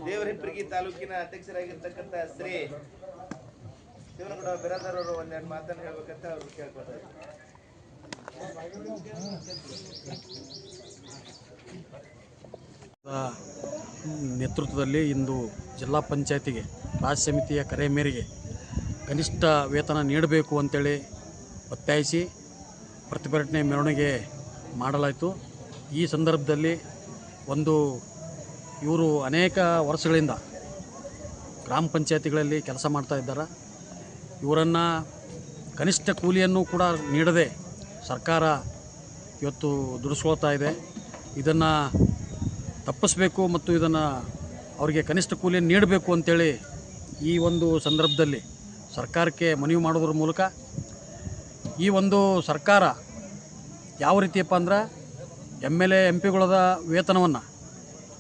ದೇವರಹಿಪ್ಪರಗಿ ತಾಲೂಕಿನ ಅಧ್ಯಕ್ಷರಾಗಿರ್ತಕ್ಕಂಥ ಶ್ರೀ ಶಿವನಗೌಡ ಬಿರಾದರ್ ಅವರು ಒಂದೆರಡು ಮಾತನ್ನು ಹೇಳ್ಬೇಕಂತ ಅವರು ಕೇಳ್ಕೊತಾರೆ. ನೇತೃತ್ವದಲ್ಲಿ ಇಂದು ಜಿಲ್ಲಾ ಪಂಚಾಯತಿಗೆ ರಾಜ್ಯ ಸಮಿತಿಯ ಕರೆ ಮೇರೆಗೆ ಕನಿಷ್ಠ ವೇತನ ನೀಡಬೇಕು ಅಂತೇಳಿ ಒತ್ತಾಯಿಸಿ ಪ್ರತಿಭಟನೆ ಮೆರವಣಿಗೆ ಮಾಡಲಾಯಿತು. ಈ ಸಂದರ್ಭದಲ್ಲಿ ಇವರು ಅನೇಕ ವರ್ಷಗಳಿಂದ ಗ್ರಾಮ ಪಂಚಾಯತಿಗಳಲ್ಲಿ ಕೆಲಸ ಮಾಡ್ತಾ ಇದ್ದಾರೆ. ಇವರನ್ನು ಕನಿಷ್ಠ ಕೂಲಿಯನ್ನು ಕೂಡ ನೀಡದೆ ಸರ್ಕಾರ ಇವತ್ತು ದುಡಿಸ್ಕೊಳ್ತಾ ಇದೆ. ಇದನ್ನು ತಪ್ಪಿಸಬೇಕು ಮತ್ತು ಇದನ್ನು ಅವರಿಗೆ ಕನಿಷ್ಠ ಕೂಲಿಯನ್ನು ನೀಡಬೇಕು ಅಂತೇಳಿ ಈ ಒಂದು ಸಂದರ್ಭದಲ್ಲಿ ಸರ್ಕಾರಕ್ಕೆ ಮನವಿ ಮಾಡೋದ್ರ ಮೂಲಕ ಈ ಒಂದು ಸರ್ಕಾರ ಯಾವ ರೀತಿಯಪ್ಪ ಅಂದ್ರೆ MLA MP ಗಳದ ವೇತನವನ್ನು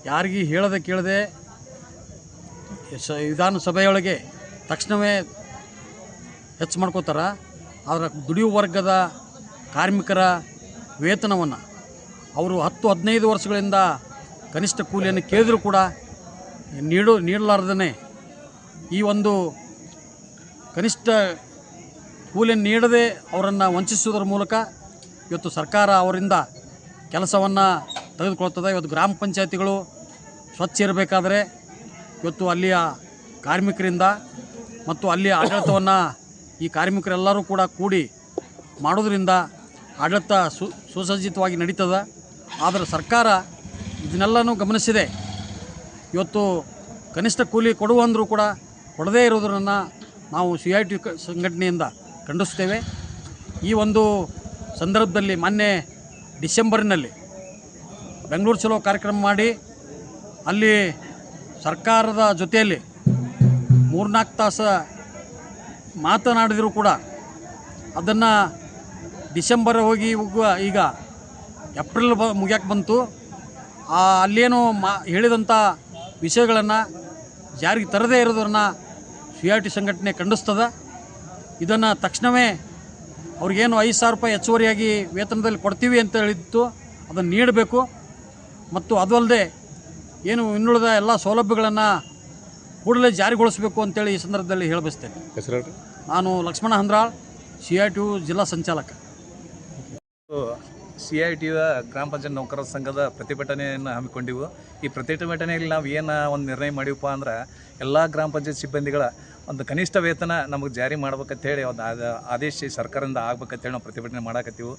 ಯಾರಿಗೆ ಹೇಳದೆ ಕೇಳದೆ ವಿಧಾನಸಭೆಯೊಳಗೆ ತಕ್ಷಣವೇ ಹೆಚ್ಚು ಮಾಡ್ಕೋತಾರ. ಆದರೆ ದುಡಿಯುವ ವರ್ಗದ ಕಾರ್ಮಿಕರ ವೇತನವನ್ನು ಅವರು 10-15 ವರ್ಷಗಳಿಂದ ಕನಿಷ್ಠ ಕೂಲಿಯನ್ನು ಕೇಳಿದರೂ ಕೂಡ ನೀಡಲಾರ್ದೇ ಈ ಒಂದು ಕನಿಷ್ಠ ಕೂಲಿಯನ್ನು ನೀಡದೆ ಅವರನ್ನು ವಂಚಿಸುವುದರ ಮೂಲಕ ಇವತ್ತು ಸರ್ಕಾರ ಅವರಿಂದ ಕೆಲಸವನ್ನು ತೆಗೆದುಕೊಳ್ತದೆ. ಇವತ್ತು ಗ್ರಾಮ ಪಂಚಾಯತಿಗಳು ಸ್ವಚ್ಛ ಇರಬೇಕಾದ್ರೆ ಇವತ್ತು ಅಲ್ಲಿಯ ಕಾರ್ಮಿಕರಿಂದ ಮತ್ತು ಅಲ್ಲಿಯ ಆಡಳಿತವನ್ನು ಈ ಕಾರ್ಮಿಕರೆಲ್ಲರೂ ಕೂಡ ಕೂಡಿ ಮಾಡೋದ್ರಿಂದ ಆಡಳಿತ ಸುಸಜ್ಜಿತವಾಗಿ ನಡೀತದೆ. ಆದರೆ ಸರ್ಕಾರ ಇದನ್ನೆಲ್ಲನೂ ಗಮನಿಸಿದೆ. ಇವತ್ತು ಕನಿಷ್ಠ ಕೂಲಿ ಕೊಡುವಂದರೂ ಕೂಡ ಕೊಡದೇ ಇರೋದನ್ನು ನಾವು CIT ಸಂಘಟನೆಯಿಂದ ಖಂಡಿಸ್ತೇವೆ. ಈ ಒಂದು ಸಂದರ್ಭದಲ್ಲಿ ಮೊನ್ನೆ ಡಿಸೆಂಬರಿನಲ್ಲಿ ಬೆಂಗಳೂರು ಚಲೋ ಕಾರ್ಯಕ್ರಮ ಮಾಡಿ ಅಲ್ಲಿ ಸರ್ಕಾರದ ಜೊತೆಯಲ್ಲಿ 3-4 ತಾಸು ಮಾತನಾಡಿದರೂ ಕೂಡ ಅದನ್ನು ಡಿಸೆಂಬರ್ ಹೋಗಿ ಈಗ ಏಪ್ರಿಲ್ ಮುಗಿಯಕ್ಕೆ ಬಂತು. ಅಲ್ಲೇನು ಹೇಳಿದಂಥ ವಿಷಯಗಳನ್ನು ಜಾರಿಗೆ ತರದೇ ಇರೋದನ್ನು CIT ಸಂಘಟನೆ ಖಂಡಿಸ್ತದೆ. ಇದನ್ನು ತಕ್ಷಣವೇ ಅವ್ರಿಗೇನು 5,000 ರೂಪಾಯಿ ಹೆಚ್ಚುವರಿಯಾಗಿ ವೇತನದಲ್ಲಿ ಕೊಡ್ತೀವಿ ಅಂತ ಹೇಳಿತ್ತು ಅದನ್ನು ನೀಡಬೇಕು. ಮತ್ತು ಅದು ಅಲ್ಲದೆ ಏನು ಇನ್ನುಳಿದ ಎಲ್ಲ ಸೌಲಭ್ಯಗಳನ್ನು ಕೂಡಲೇ ಜಾರಿಗೊಳಿಸಬೇಕು ಅಂತೇಳಿ ಈ ಸಂದರ್ಭದಲ್ಲಿ ಹೇಳಬಯಸ್ತೇನೆ. ನಾನು ಲಕ್ಷ್ಮಣ ಹಂದ್ರಾಳ್, CITU ಜಿಲ್ಲಾ ಸಂಚಾಲಕ. CITU ಗ್ರಾಮ ಪಂಚಾಯತ್ ನೌಕರರ ಸಂಘದ ಪ್ರತಿಭಟನೆಯನ್ನು ಹಮ್ಮಿಕೊಂಡಿವು. ಈ ಪ್ರತಿಭಟನೆಯಲ್ಲಿ ನಾವು ಏನು ಒಂದು ನಿರ್ಣಯ ಮಾಡಿವಪ್ಪ ಅಂದ್ರೆ ಎಲ್ಲ ಗ್ರಾಮ ಪಂಚಾಯತ್ ಸಿಬ್ಬಂದಿಗಳ ಒಂದು ಕನಿಷ್ಠ ವೇತನ ನಮಗೆ ಜಾರಿ ಮಾಡ್ಬೇಕಂತೇಳಿ ಒಂದು ಆದೇಶ ಸರ್ಕಾರದಿಂದ ಆಗ್ಬೇಕಂತೇಳಿ ನಾವು ಪ್ರತಿಭಟನೆ ಮಾಡಾಕತ್ತೀವಿ.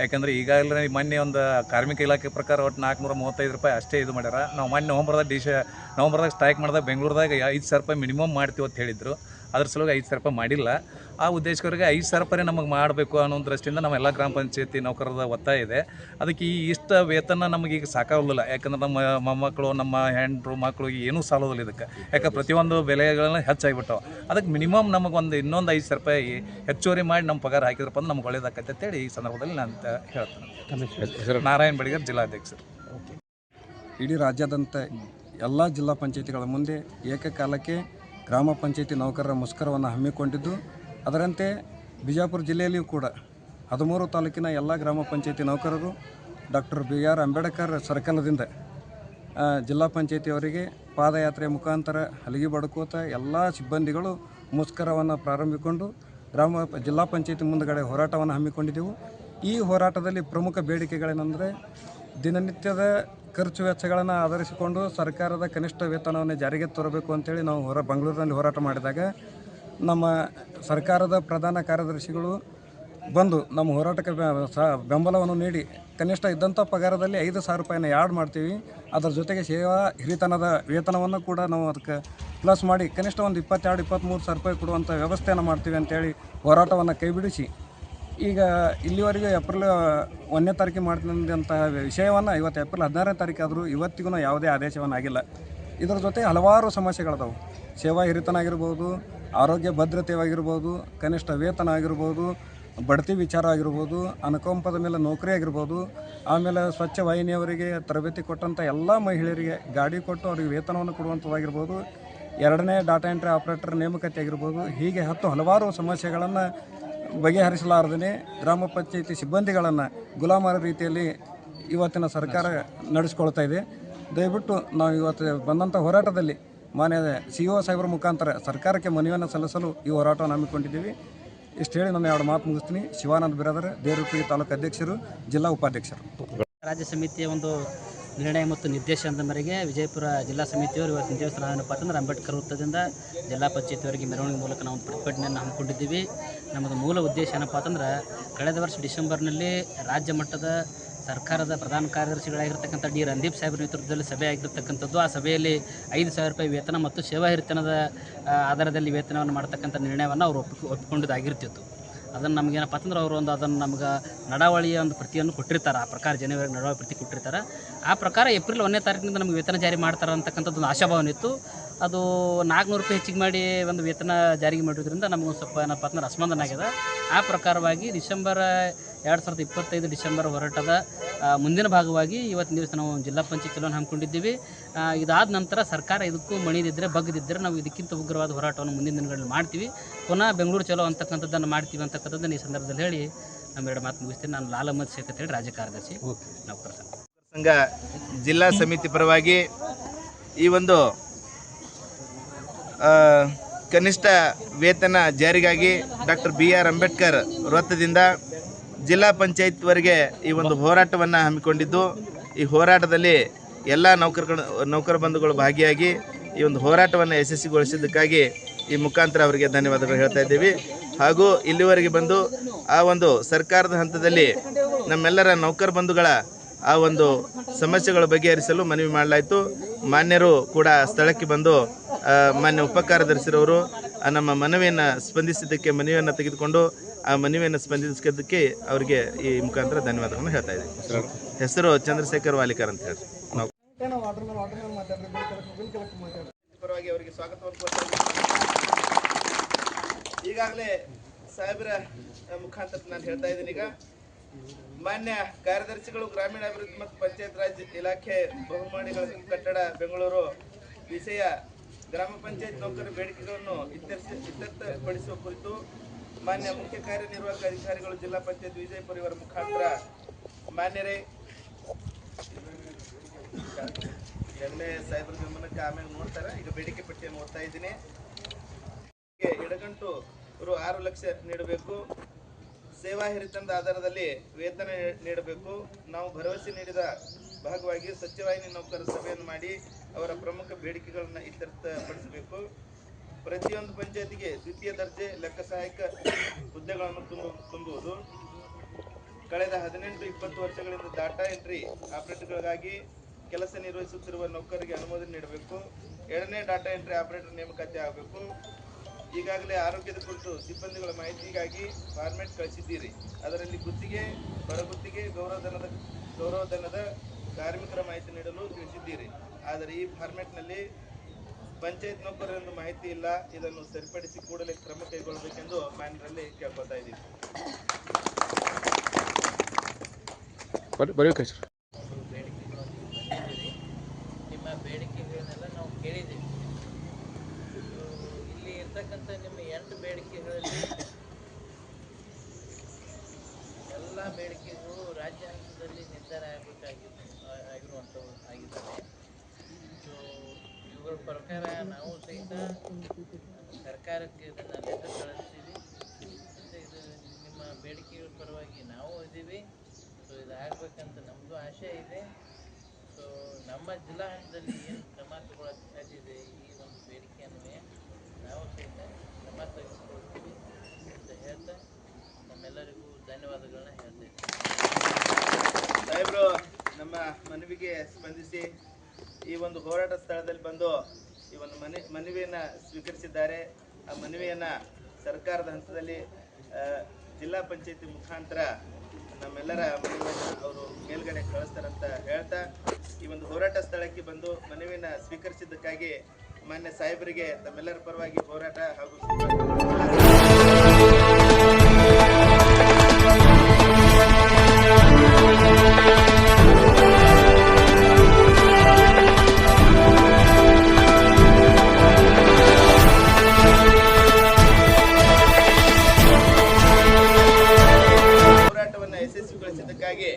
ಯಾಕಂದರೆ ಈಗಾಗಲೇ ಮೊನ್ನೆ ಒಂದು ಕಾರ್ಮಿಕ ಇಲಾಖೆ ಪ್ರಕಾರ ಒಟ್ಟು 435 ರೂಪಾಯಿ ಅಷ್ಟೇ ಇದು ಮಾಡ್ಯಾರ. ನಾವು ಮೊನ್ನೆ ನವಂಬರ್ದಾಗ ಸ್ಟ್ರೈಕ್ ಮಾಡಿದಾಗ ಬೆಂಗಳೂರದಾಗ 5,000 ರೂಪಾಯಿ ಮಿನಿಮಮ್ ಮಾಡ್ತೀವಿ ಅಂತ ಹೇಳಿದ್ರು. ಅದ್ರ ಸಲುವಾಗಿ 5,000 ರೂಪಾಯಿ ಮಾಡಿಲ್ಲ. ಆ ಉದ್ದೇಶಕರಿಗೆ 5,000 ರೂಪಾಯಿ ನಮಗೆ ಮಾಡಬೇಕು ಅನ್ನೋ ದೃಷ್ಟಿಯಿಂದ ನಮ್ಮ ಎಲ್ಲ ಗ್ರಾಮ ಪಂಚಾಯತಿ ನೌಕರರ ಒತ್ತಾಯ ಇದೆ. ಅದಕ್ಕೆ ಇಷ್ಟ ವೇತನ ನಮಗೀಗ ಸಾಕಾಗೋದಿಲ್ಲ. ಯಾಕಂದ್ರೆ ನಮ್ಮ ಮೊಮ್ಮಕ್ಕಳು, ನಮ್ಮ ಹೆಂಡರು ಮಕ್ಕಳು ಏನೂ ಸಾಲೋದಿಲ್ಲ ಇದಕ್ಕೆ. ಯಾಕೆ ಪ್ರತಿಯೊಂದು ಬೆಲೆಗಳನ್ನ ಹೆಚ್ಚಾಗಿಬಿಟ್ಟವು. ಅದಕ್ಕೆ ಮಿನಿಮಮ್ ನಮಗೊಂದು ಇನ್ನೊಂದು 5,000 ರೂಪಾಯಿ ಹೆಚ್ಚುವರಿ ಮಾಡಿ ನಮ್ಮ ಪಗಾರ ಹಾಕಿದ್ರಪ್ಪ ಅಂದ್ರೆ ನಮ್ಗೆ ಒಳ್ಳೇದಾಕೈತೆ ಅಂತೇಳಿ ಈ ಸಂದರ್ಭದಲ್ಲಿ ನಾನು ಹೇಳ್ತೇನೆ. ನಾರಾಯಣ ಬಡಿಗರ್, ಜಿಲ್ಲಾಧ್ಯಕ್ಷರು. ಇಡೀ ರಾಜ್ಯಾದ್ಯಂತ ಎಲ್ಲ ಜಿಲ್ಲಾ ಪಂಚಾಯತಿಗಳ ಮುಂದೆ ಏಕಕಾಲಕ್ಕೆ ಗ್ರಾಮ ಪಂಚಾಯತಿ ನೌಕರರ ಮುಷ್ಕರವನ್ನು ಹಮ್ಮಿಕೊಂಡಿದ್ದು, ಅದರಂತೆ ಬಿಜಾಪುರ ಜಿಲ್ಲೆಯಲ್ಲಿಯೂ ಕೂಡ 13 ತಾಲೂಕಿನ ಎಲ್ಲ ಗ್ರಾಮ ಪಂಚಾಯತಿ ನೌಕರರು ಡಾಕ್ಟರ್ BR ಅಂಬೇಡ್ಕರ್ ಸರ್ಕಲ್ದಿಂದ ಜಿಲ್ಲಾ ಪಂಚಾಯತಿಯವರಿಗೆ ಪಾದಯಾತ್ರೆ ಮುಖಾಂತರ ಹಲಗಿ ಬಡ್ಕೋತ ಎಲ್ಲ ಸಿಬ್ಬಂದಿಗಳು ಮುಷ್ಕರವನ್ನು ಪ್ರಾರಂಭಿಸಿಕೊಂಡು ಜಿಲ್ಲಾ ಪಂಚಾಯತಿ ಮುಂದುಗಡೆ ಹೋರಾಟವನ್ನು ಹಮ್ಮಿಕೊಂಡಿದ್ದೆವು. ಈ ಹೋರಾಟದಲ್ಲಿ ಪ್ರಮುಖ ಬೇಡಿಕೆಗಳೇನೆಂದರೆ, ದಿನನಿತ್ಯದ ಖರ್ಚು ವೆಚ್ಚಗಳನ್ನು ಆಧರಿಸಿಕೊಂಡು ಸರ್ಕಾರದ ಕನಿಷ್ಠ ವೇತನವನ್ನು ಜಾರಿಗೆ ತರಬೇಕು ಅಂತೇಳಿ ನಾವು ಬೆಂಗಳೂರಿನಲ್ಲಿ ಹೋರಾಟ ಮಾಡಿದಾಗ ನಮ್ಮ ಸರ್ಕಾರದ ಪ್ರಧಾನ ಕಾರ್ಯದರ್ಶಿಗಳು ಬಂದು ನಮ್ಮ ಹೋರಾಟಕ್ಕೆ ಬೆಂಬಲವನ್ನು ನೀಡಿ ಕನಿಷ್ಠ ಇದ್ದಂಥ ಪಗಾರದಲ್ಲಿ 5,000 ರೂಪಾಯಿನ ಆ್ಯಡ್ ಮಾಡ್ತೀವಿ, ಅದರ ಜೊತೆಗೆ ಸೇವಾ ಹಿರಿತನದ ವೇತನವನ್ನು ಕೂಡ ನಾವು ಅದಕ್ಕೆ ಪ್ಲಸ್ ಮಾಡಿ ಕನಿಷ್ಠ ಒಂದು 22-23 ಸಾವಿರ ರೂಪಾಯಿ ಕೊಡುವಂಥ ವ್ಯವಸ್ಥೆಯನ್ನು ಮಾಡ್ತೀವಿ ಅಂತೇಳಿ ಹೋರಾಟವನ್ನು ಕೈಬಿಡಿಸಿ ಈಗ ಇಲ್ಲಿವರೆಗೂ ಏಪ್ರಿಲ್ 1ನೇ ತಾರೀಕಿಗೆ ಮಾಡ್ತಿದ್ದಂತಹ ವಿಷಯವನ್ನು ಇವತ್ತು ಏಪ್ರಿಲ್ 16ನೇ ತಾರೀಕಾದರೂ ಇವತ್ತಿಗೂ ಯಾವುದೇ ಆದೇಶವನ್ನು ಆಗಿಲ್ಲ. ಇದರ ಜೊತೆ ಹಲವಾರು ಸಮಸ್ಯೆಗಳದಾವು. ಸೇವಾ ಹಿರಿತನ ಆಗಿರ್ಬೋದು, ಆರೋಗ್ಯ ಭದ್ರತೆ ಆಗಿರ್ಬೋದು, ಕನಿಷ್ಠ ವೇತನ ಆಗಿರ್ಬೋದು, ಬಡ್ತಿ ವಿಚಾರ ಆಗಿರ್ಬೋದು, ಅನುಕಂಪದ ಮೇಲೆ ನೌಕರಿ ಆಗಿರ್ಬೋದು, ಆಮೇಲೆ ಸ್ವಚ್ಛ ವಾಹಿನಿಯವರಿಗೆ ತರಬೇತಿ ಕೊಟ್ಟಂಥ ಎಲ್ಲ ಮಹಿಳೆಯರಿಗೆ ಗಾಡಿ ಕೊಟ್ಟು ಅವರಿಗೆ ವೇತನವನ್ನು ಕೊಡುವಂಥದ್ದಾಗಿರ್ಬೋದು, 2ನೇ ಡಾಟಾ ಎಂಟ್ರಿ ಆಪ್ರೇಟರ್ ನೇಮಕಾತಿ ಆಗಿರ್ಬೋದು, ಹೀಗೆ ಹಲವಾರು ಸಮಸ್ಯೆಗಳನ್ನು ಬಗೆಹರಿಸಲಾರದೇ ಗ್ರಾಮ ಪಂಚಾಯತಿ ಸಿಬ್ಬಂದಿಗಳನ್ನು ಗುಲಾಮರ ರೀತಿಯಲ್ಲಿ ಇವತ್ತಿನ ಸರ್ಕಾರ ನಡೆಸ್ಕೊಳ್ತಾ ಇದೆ. ದಯವಿಟ್ಟು ನಾವು ಇವತ್ತು ಬಂದಂಥ ಹೋರಾಟದಲ್ಲಿ ಮಾನ್ಯ CO ಸಾಹೇಬರ ಮುಖಾಂತರ ಸರ್ಕಾರಕ್ಕೆ ಮನವಿಯನ್ನು ಸಲ್ಲಿಸಲು ಈ ಹೋರಾಟವನ್ನು ಹಮ್ಮಿಕೊಂಡಿದ್ದೀವಿ. ಇಷ್ಟು ಹೇಳಿ ನನ್ನ 2 ಮಾತು ಮುಗಿಸ್ತೀನಿ. ಶಿವಾನಂದ ಬಿರಾದರ್, ದೇವರಪುರಿ ತಾಲೂಕು ಅಧ್ಯಕ್ಷರು, ಜಿಲ್ಲಾ ಉಪಾಧ್ಯಕ್ಷರು. ರಾಜ್ಯ ಸಮಿತಿಯ ಒಂದು ನಿರ್ಣಯ ಮತ್ತು ನಿರ್ದೇಶನದ ಮೇರೆಗೆ ವಿಜಯಪುರ ಜಿಲ್ಲಾ ಸಮಿತಿಯವರು ಇವತ್ತು ನಿರ್ದೇಶನ ಏನಪ್ಪ ಅಂತಂದ್ರೆ ಅಂಬೇಡ್ಕರ್ ವೃತ್ತದಿಂದ ಜಿಲ್ಲಾ ಪಂಚಾಯತಿಯವರಿಗೆ ಮೆರವಣಿಗೆ ಮೂಲಕ ನಾವು ಒಂದು ಪ್ರತಿಭಟನೆಯನ್ನು ಹಮ್ಮಿಕೊಂಡಿದ್ದೀವಿ. ನಮ್ಮದು ಮೂಲ ಉದ್ದೇಶ ಏನಪ್ಪ ಅಂತಂದ್ರೆ, ಕಳೆದ ವರ್ಷ ಡಿಸೆಂಬರ್ನಲ್ಲಿ ರಾಜ್ಯ ಮಟ್ಟದ ಸರ್ಕಾರದ ಪ್ರಧಾನ ಕಾರ್ಯದರ್ಶಿಗಳಾಗಿರ್ತಕ್ಕಂಥ ಡಿ ರಂದೀಪ್ ಸಾಹೇಬ್ರ ನೇತೃತ್ವದಲ್ಲಿ ಸಭೆ ಆಗಿರ್ತಕ್ಕಂಥದ್ದು. ಆ ಸಭೆಯಲ್ಲಿ 5,000 ರೂಪಾಯಿ ವೇತನ ಮತ್ತು ಸೇವಾ ಹಿರಿತನದ ಆಧಾರದಲ್ಲಿ ವೇತನವನ್ನು ಮಾಡ್ತಕ್ಕಂಥ ನಿರ್ಣಯವನ್ನು ಅವರು ಒಪ್ಪಿಕೊಂಡಿದ್ದಾಗಿರ್ತಿತ್ತು. ಅದನ್ನು ನಮಗೇನಪ್ಪ ಅಂತಂದ್ರೆ ಅವರು ಅದನ್ನು ನಮ್ಗೆ ನಡಾವಳಿಯ ಒಂದು ಪ್ರತಿಯನ್ನು ಕೊಟ್ಟಿರ್ತಾರೆ. ಆ ಪ್ರಕಾರ ಜನವರಿ ನಡಾವಳಿ ಪ್ರತಿ ಕೊಟ್ಟಿರ್ತಾರೆ. ಆ ಪ್ರಕಾರ ಏಪ್ರಿಲ್ 1ನೇ ತಾರೀಕಿನಿಂದ ನಮಗೆ ವೇತನ ಜಾರಿ ಮಾಡ್ತಾರೆ ಅಂತಕ್ಕಂಥದ್ದು ಒಂದು ಆಶಾಭಾವನೆ ಇತ್ತು. ಅದು 400 ರೂಪಾಯಿ ಹೆಚ್ಚಿಗೆ ಮಾಡಿ ಒಂದು ವೇತನ ಜಾರಿಗೆ ಮಾಡಿರೋದ್ರಿಂದ ನಮಗೊಂದು ಸ್ವಲ್ಪ ಏನಪ್ಪ ಅಂತಂದ್ರೆ ಅಸಮಾಧಾನ ಆಗಿದೆ. ಆ ಪ್ರಕಾರವಾಗಿ ಡಿಸೆಂಬರ್ 2025 ಡಿಸೆಂಬರ್ ಹೋರಾಟದ ಮುಂದಿನ ಭಾಗವಾಗಿ ಇವತ್ತಿನ ದಿವಸ ನಾವು ಜಿಲ್ಲಾ ಪಂಚಾಯತ್ ಚಲೋನ ಹಮ್ಮಿಕೊಂಡಿದ್ದೀವಿ. ಇದಾದ ನಂತರ ಸರ್ಕಾರ ಇದಕ್ಕೂ ಮಣಿದಿದ್ದರೆ ಬಗ್ಗದಿದ್ದರೆ ನಾವು ಇದಕ್ಕಿಂತ ಉಗ್ರವಾದ ಹೋರಾಟವನ್ನು ಮುಂದಿನ ದಿನಗಳಲ್ಲಿ ಮಾಡ್ತೀವಿ. ಪುನಃ ಬೆಂಗಳೂರು ಚಲೋ ಅಂತಕ್ಕಂಥದ್ದನ್ನು ಮಾಡ್ತೀವಿ ಅಂತಕ್ಕಂಥದ್ದನ್ನು ಈ ಸಂದರ್ಭದಲ್ಲಿ ಹೇಳಿ ನಮ್ಮ 2 ಮಾತು ಮುಗಿಸ್ತೀನಿ. ನಾನು ಲಾಲ್ ಅಹಮದ್ ಶೇಖ್ ಅಂತ ಹೇಳಿ ರಾಜ್ಯ ಕಾರ್ಯದರ್ಶಿ, ನೌಕರ ಸಂಘ ಜಿಲ್ಲಾ ಸಮಿತಿ ಪರವಾಗಿ ಈ ಒಂದು ಕನಿಷ್ಠ ವೇತನ ಜಾರಿಗಾಗಿ ಡಾಕ್ಟರ್ BR ಅಂಬೇಡ್ಕರ್ ವೃತ್ತದಿಂದ ಜಿಲ್ಲಾ ಪಂಚಾಯತ್ವರೆಗೆ ಈ ಒಂದು ಹೋರಾಟವನ್ನು ಹಮ್ಮಿಕೊಂಡಿದ್ದು, ಈ ಹೋರಾಟದಲ್ಲಿ ಎಲ್ಲ ನೌಕರ ಬಂಧುಗಳು ಭಾಗಿಯಾಗಿ ಈ ಒಂದು ಹೋರಾಟವನ್ನು ಯಶಸ್ವಿಗೊಳಿಸಿದ್ದಕ್ಕಾಗಿ ಈ ಮುಖಾಂತರ ಅವರಿಗೆ ಧನ್ಯವಾದಗಳು ಹೇಳ್ತಾ ಇದ್ದೀವಿ. ಹಾಗೂ ಇಲ್ಲಿವರೆಗೆ ಬಂದು ಆ ಒಂದು ಸರ್ಕಾರದ ಹಂತದಲ್ಲಿ ನಮ್ಮೆಲ್ಲರ ನೌಕರ ಬಂಧುಗಳ ಆ ಒಂದು ಸಮಸ್ಯೆಗಳ ಬಗೆಹರಿಸಲು ಮನವಿ ಮಾಡಲಾಯಿತು. ಮಾನ್ಯರು ಕೂಡ ಸ್ಥಳಕ್ಕೆ ಬಂದು ಮಾನ್ಯ ಉಪಕಾರ್ಯದರ್ಶಿರವರು ನಮ್ಮ ಮನವಿಯನ್ನು ಸ್ಪಂದಿಸಿದ್ದಕ್ಕೆ ಮನವಿಯನ್ನು ತೆಗೆದುಕೊಂಡು ಆ ಮನವಿಯನ್ನು ಸ್ಪಂದಿಸಿದ್ದಕ್ಕೆ ಅವರಿಗೆ ಈ ಮುಖಾಂತರ ಧನ್ಯವಾದಗಳನ್ನು ಹೇಳ್ತಾ ಇದ್ದೀವಿ. ಹೆಸರು ಚಂದ್ರಶೇಖರ್ ವಾಲಿಕರ್ ಅಂತ ಹೇಳಿ ನಾವು ಪರವಾಗಿ ಅವರಿಗೆ ಸ್ವಾಗತವನ್ನು ಕೊಡ್ತಾ ಈಗಾಗಲೇ ಸಾಹೇಬರ ಮುಖಾಂತರ ನಾನು ಹೇಳ್ತಾ ಇದ್ದೀನಿ. ಈಗ ಮಾನ್ಯ ಕಾರ್ಯದರ್ಶಿಗಳು ಗ್ರಾಮೀಣಾಭಿವೃದ್ಧಿ ಮತ್ತು ಪಂಚಾಯತ್ ರಾಜ್ ಇಲಾಖೆ ಬಹುಮಹಡಿಗಳ ಕಟ್ಟಡ ಬೆಂಗಳೂರು ವಿಷಯ ಗ್ರಾಮ ಪಂಚಾಯತ್ ನೌಕರರ ಬೇಡಿಕೆಗಳನ್ನು ಇತ್ಯರ್ಥಪಡಿಸುವ ಕುರಿತು ಮಾನ್ಯ ಮುಖ್ಯ ಕಾರ್ಯನಿರ್ವಾಹಕ ಅಧಿಕಾರಿಗಳು ಜಿಲ್ಲಾ ಪಂಚಾಯತ್ ವಿಜಯಪುರ ಇವರ ಮುಖಾಂತರ ಮಾನ್ಯರೇ ಎರಡನೇ ಸಾಹೇಬರ ಗಮನಕ್ಕೆ ಆಮೇಲೆ ನೋಡ್ತಾರೆ. ಈಗ ಬೇಡಿಕೆ ಪಟ್ಟಿಯನ್ನು ಓದ್ತಾ ಇದ್ದೀನಿ. ಎಡಗಂಟು ರು 6 ಲಕ್ಷ ನೀಡಬೇಕು. ಸೇವಾ ಹಿರಿತನದ ಆಧಾರದಲ್ಲಿ ವೇತನ ನೀಡಬೇಕು. ನಾವು ಭರವಸೆ ನೀಡಿದ ಭಾಗವಾಗಿ ಸ್ವಚ್ಛವಾಹಿನಿ ನೌಕರರ ಸಭೆಯನ್ನು ಮಾಡಿ ಅವರ ಪ್ರಮುಖ ಬೇಡಿಕೆಗಳನ್ನು ಇತ್ಯರ್ಥಪಡಿಸಬೇಕು. ಪ್ರತಿಯೊಂದು ಪಂಚಾಯತಿಗೆ ದ್ವಿತೀಯ ದರ್ಜೆ ಲೆಕ್ಕ ಸಹಾಯಕ ಹುದ್ದೆಗಳನ್ನು ತುಂಬುವುದು. ಕಳೆದ 18-20 ವರ್ಷಗಳಿಂದ ಡಾಟಾ ಎಂಟ್ರಿ ಆಪರೇಟರ್ಗಳಿಗಾಗಿ ಕೆಲಸ ನಿರ್ವಹಿಸುತ್ತಿರುವ ನೌಕರರಿಗೆ ಅನುಮೋದನೆ ನೀಡಬೇಕು. 2ನೇ ಡಾಟಾ ಎಂಟ್ರಿ ಆಪರೇಟರ್ ನೇಮಕಾತಿ ಆಗಬೇಕು. ಈಗಾಗಲೇ ಆರೋಗ್ಯದ ಕುರಿತು ಸಿಬ್ಬಂದಿಗಳ ಮಾಹಿತಿಗಾಗಿ ಫಾರ್ಮೆಟ್ ಕಳಿಸಿದ್ದೀರಿ. ಅದರಲ್ಲಿ ಗುತ್ತಿಗೆ, ಹೊರಗುತ್ತಿಗೆ, ಗೌರವಧನದ ಕಾರ್ಮಿಕರ ಮಾಹಿತಿ ನೀಡಲು ತಿಳಿಸಿದ್ದೀರಿ. ಆದರೆ ಈ ಫಾರ್ಮೆಟ್ನಲ್ಲಿ ಪಂಚಾಯತ್ ನೌಕರರೆಂದು ಮಾಹಿತಿ ಇಲ್ಲ. ಇದನ್ನು ಸರಿಪಡಿಸಿ ಕೂಡಲೇ ಕ್ರಮ ಕೈಗೊಳ್ಳಬೇಕೆಂದು ಮಾನ್ಯರಲ್ಲಿ ಕೇಳ್ಕೊತಾ ಇದ್ದೀವಿ. ನಿಮ್ಮ ಬೇಡಿಕೆಗಳನ್ನೆಲ್ಲ ನಾವು ಕೇಳಿದ್ದೀವಿ. ಇಲ್ಲಿ ಇರ್ತಕ್ಕಂಥ ನಿಮ್ಮ 8 ಬೇಡಿಕೆಗಳಲ್ಲಿ ಎಲ್ಲ ಬೇಡಿಕೆಗಳು ರಾಜ್ಯ ಹಂತದಲ್ಲಿ ನಿರ್ಧಾರ ಆಗಿರುವಂಥವು ಆಗಿದ್ದಾವೆ. ಸೊ ಇವುಗಳ ಪ್ರಕಾರ ನಾವು ಸಹಿತ ಸರ್ಕಾರಕ್ಕೆ ಇದನ್ನು ಲೆಟರ್ ಕಳಿಸ್ತೀವಿ. ಮತ್ತು ಇದು ನಿಮ್ಮ ಬೇಡಿಕೆಗಳ ಪರವಾಗಿ ನಾವು ಇದ್ದೀವಿ. ಸೊ ಇದಾಗಬೇಕಂತ ನಮ್ಮದು ಆಶೆ ಇದೆ. ಸೊ ನಮ್ಮ ಜಿಲ್ಲಾ ಹಂತದಲ್ಲಿ ಏನು ಕ್ರಮ ತಗೊಳ್ಳೋಕ್ಕೆ ಸಾಧ್ಯ ಇದೆ, ಈ ಒಂದು ಬೇಡಿಕೆಯನ್ನೇ ನಾವು ಸಹಿತ ಕ್ರಮ ತೆಗೆದುಕೊಳ್ತೀವಿ ಅಂತ ಹೇಳ್ತಾ ನಮ್ಮೆಲ್ಲರಿಗೂ ಧನ್ಯವಾದಗಳನ್ನ ಹೇಳ್ತಾ ಇದ್ದೀನಿ. ಸಾಹೇಬರು ನಮ್ಮ ಮನವಿಗೆ ಸ್ಪಂದಿಸಿ ಈ ಒಂದು ಹೋರಾಟ ಸ್ಥಳದಲ್ಲಿ ಬಂದು ಈ ಒಂದು ಮನವಿಯನ್ನು ಸ್ವೀಕರಿಸಿದ್ದಾರೆ. ಆ ಮನವಿಯನ್ನು ಸರ್ಕಾರದ ಹಂತದಲ್ಲಿ ಜಿಲ್ಲಾ ಪಂಚಾಯತಿ ಮುಖಾಂತರ ನಮ್ಮೆಲ್ಲರ ಮನವಿಯನ್ನು ಅವರು ಮೇಲ್ಗಡೆ ಕಳಿಸ್ತಾರಂತ ಹೇಳ್ತಾ ಈ ಒಂದು ಹೋರಾಟ ಸ್ಥಳಕ್ಕೆ ಬಂದು ಮನವಿಯನ್ನು ಸ್ವೀಕರಿಸಿದ್ದಕ್ಕಾಗಿ ಮಾನ್ಯ ಸಾಹೇಬರಿಗೆ ತಮ್ಮೆಲ್ಲರ ಪರವಾಗಿ ಹೋರಾಟ ಹಾಗೂ ಯಶಸ್ವಿಗೊಳಿಸಿದ್ದಕ್ಕಾಗಿ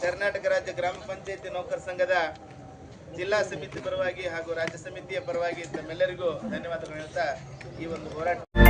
ಕರ್ನಾಟಕ ರಾಜ್ಯ ಗ್ರಾಮ ಪಂಚಾಯತಿ ನೌಕರ ಸಂಘದ ಜಿಲ್ಲಾ ಸಮಿತಿ ಪರವಾಗಿ ಹಾಗೂ ರಾಜ್ಯ ಸಮಿತಿಯ ಪರವಾಗಿ ತಮ್ಮೆಲ್ಲರಿಗೂ ಧನ್ಯವಾದಗಳು ಹೇಳ್ತಾ ಈ ಒಂದು ಹೋರಾಟ